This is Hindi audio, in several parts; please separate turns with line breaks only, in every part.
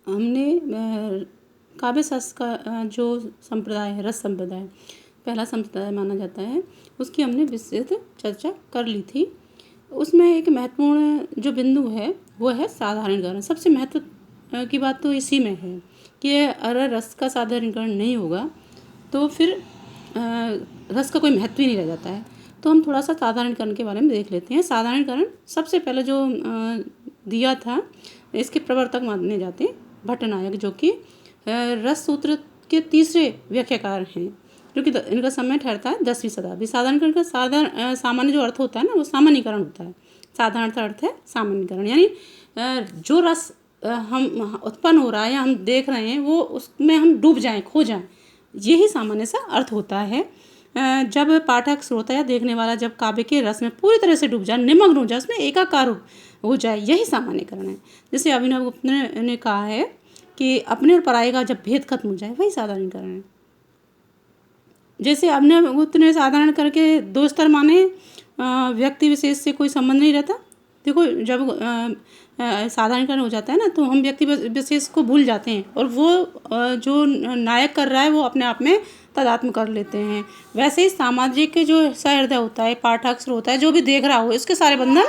हमने काव्य शास्त्र का जो संप्रदाय है, रस संप्रदाय पहला संप्रदाय माना जाता है, उसकी हमने विस्तृत चर्चा कर ली थी। उसमें एक महत्वपूर्ण जो बिंदु है वो है साधारणीकरण। सबसे महत्व की बात तो इसी में है कि अगर रस का साधारणीकरण नहीं होगा तो फिर रस का कोई महत्व ही नहीं रह जाता है। तो हम थोड़ा सा साधारणीकरण के बारे में देख लेते हैं। साधारणीकरण सबसे पहले जो दिया था, इसके प्रवर्तक माने जाते हैं भट्टनायक, जो कि रस सूत्र के तीसरे व्याख्याकार हैं, जो कि इनका समय ठहरता है 10वीं शताब्दी। साधारणीकरण का सामान्य जो अर्थ होता है ना, वो सामान्यीकरण होता है। साधारण अर्थ है सामान्यीकरण, यानी जो रस हम उत्पन्न हो रहा है या हम देख रहे हैं वो उसमें हम डूब जाएं, खो जाएं, यही सामान्य सा अर्थ होता है। जब पाठक, श्रोता या देखने वाला जब काव्य के रस में पूरी तरह से डूब जाए, निमग्न हो जाए, उसमें एकाकार हो जाए, यही सामान्यीकरण है। जैसे अभिनव गुप्त ने कहा है कि अपने और पराये का जब भेद खत्म हो जाए, वही साधारणीकरण है। जैसे अभिनव गुप्त ने साधारण करके दो स्तर माने, व्यक्ति विशेष से कोई संबंध नहीं रहता। देखो, जब साधारणीकरण हो जाता है ना, तो हम व्यक्ति विशेष को भूल जाते हैं और वो जो नायक कर रहा है वो अपने आप में तादात्म्य कर लेते हैं। वैसे ही सामाजिक जो सहृदय होता है, पाठक, श्रोता है, जो भी देख रहा हो, इसके सारे बंधन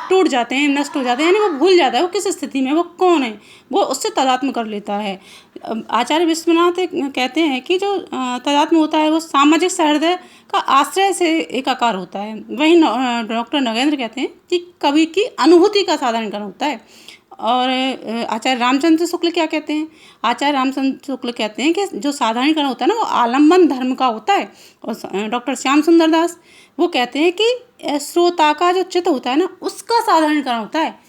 टूट जाते हैं, नष्ट हो जाते हैं, यानी वो भूल जाता है वो किस स्थिति में, वो कौन है, वो उससे तादात्म्य कर लेता है। आचार्य विश्वनाथ कहते हैं कि जो तादात्म्य होता है वो सामाजिक सहृदय का आश्रय से एकाकार होता है। वहीं डॉक्टर नगेंद्र कहते हैं कि कवि की अनुभूति का साधारणीकरण होता है। और आचार्य रामचंद्र शुक्ल क्या कहते हैं? आचार्य रामचंद्र शुक्ल कहते हैं कि जो साधारणीकरण होता है ना, वो आलम्बन धर्म का होता है। और डॉक्टर श्याम सुंदर दास वो कहते हैं कि श्रोता का जो चित्त होता है ना, उसका साधारणीकरण होता है।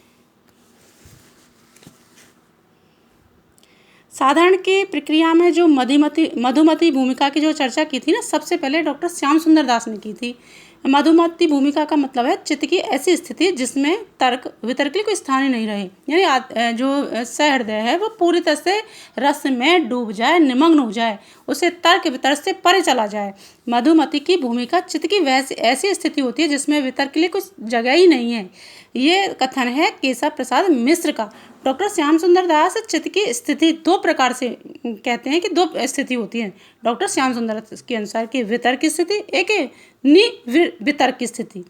साधारण की प्रक्रिया में जो मधुमती भूमिका की जो चर्चा की थी ना, सबसे पहले डॉक्टर श्याम सुंदर दास ने की थी। मधुमती भूमिका का मतलब है चित्त की ऐसी स्थिति जिसमें तर्क वितर्क के लिए कोई स्थान ही नहीं रहे, यानी जो सहृदय है वो पूरी तरह से रस में डूब जाए, निमग्न हो जाए, उसे तर्क वितर्क से परे चला जाए। मधुमती की भूमिका चित्त की वैसी ऐसी स्थिति होती है जिसमें वितर्क के लिए कुछ जगह ही नहीं है। ये कथन है केशव प्रसाद मिश्र का। डॉक्टर श्याम सुंदर दास चित्त की स्थिति दो प्रकार से कहते हैं कि दो स्थिति होती है डॉक्टर श्याम सुंदर के अनुसार, कि वितर्क की स्थिति, एक है वितर्क की स्थिति।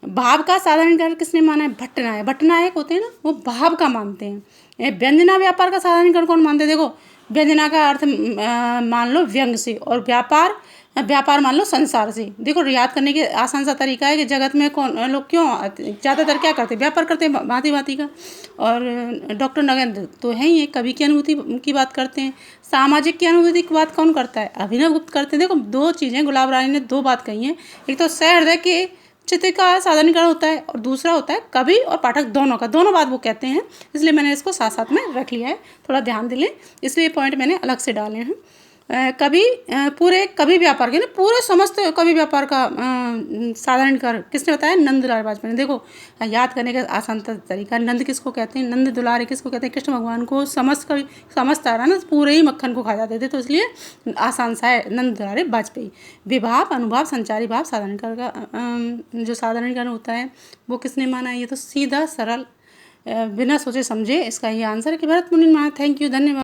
भाव का साधारणीकरण किसने माना है? भट्टनायक। भट्टनायक होते हैं ना, वो भाव का मानते हैं। व्यंजना व्यापार का साधारणीकरण कौन मानते हैं? देखो, व्यंजना का अर्थ मान लो व्यंग से, और व्यापार मान लो संसार से। देखो, याद करने के आसान सा तरीका है कि जगत में कौन लोग क्यों ज़्यादातर क्या करते हैं? व्यापार करते हैं भांति भांति का। और डॉक्टर नगेंद्र तो है ही, कवि की अनुभूति की बात करते हैं। सामाजिक की अनुभूति की बात कौन करता है? अभिनव गुप्त करते हैं। देखो, दो चीज़ें गुलाब रानी ने दो बात कही हैं। एक तो सहृदय के चित्त का साधारणीकरण होता है, और दूसरा होता है कवि और पाठक दोनों बात वो कहते हैं। इसलिए मैंने इसको साथ साथ में रख लिया है, थोड़ा ध्यान दे लें, इसलिए पॉइंट मैंने अलग से डाले हैं। पूरे कवि व्यापार के ना, पूरे समस्त कवि व्यापार का साधारणीकरण किसने बताया? नंद दुलारे वाजपेयी ने। देखो, याद करने का आसान तरीका, नंद किसको कहते हैं? नंद दुलारे किसको कहते हैं? कृष्ण भगवान को। समस्त आ रहा ना, पूरे ही मक्खन को खा जाते थे, तो इसलिए आसान सा है, नंद दुलारे वाजपेयी। विभाव, अनुभाव, संचारी भाव साधारणीकरण का जो साधारणीकरण होता है वो किसने माना है? ये तो सीधा सरल बिना सोचे समझे इसका ये आंसर है कि भरत मुनि ने माना। थैंक यू, धन्यवाद।